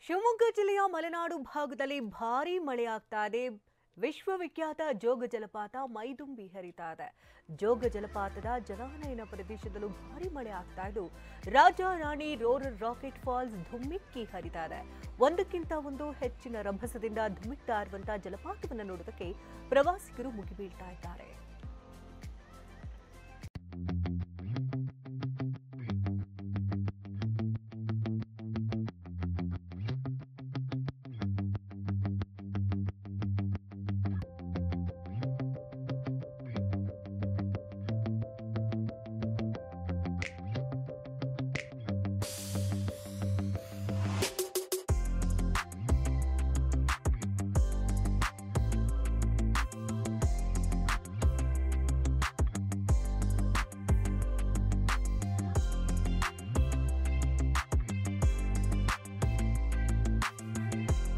ಶಿವಮೊಗ್ಗ ಜಿಲ್ಲೆಯ ಮಲೆನಾಡು ಭಾಗದಲ್ಲಿ ಭಾರೀ ಮಳೆಯಾಗ್ತಾ ಇದೆ. ವಿಶ್ವವಿಖ್ಯಾತ ಜೋಗ ಜಲಪಾತ ಮೈದುಂಬಿ ಹರಿತಾ ಇದೆ. ಜೋಗ ಜಲಪಾತದ ಜಲಾನಯನ ಪ್ರದೇಶದಲ್ಲೂ ಭಾರೀ ಮಳೆ ಆಗ್ತಾ ಇದ್ದು ರಾಜಾ ರಾಣಿ ರೋರರ್ ರಾಕೆಟ್ ಫಾಲ್ಸ್ ಧುಮ್ಮಿಕ್ಕಿ ಹರಿತಾ ಇದೆ. ಒಂದಕ್ಕಿಂತ ಒಂದು ಹೆಚ್ಚಿನ ರಭಸದಿಂದ ಧುಮ್ಮಿಕ್ತಾ ಇರುವಂತಹ ಜಲಪಾತವನ್ನು ನೋಡೋದಕ್ಕೆ ಪ್ರವಾಸಿಗರು ಮುಗಿಬೀಳ್ತಾ ಇದ್ದಾರೆ.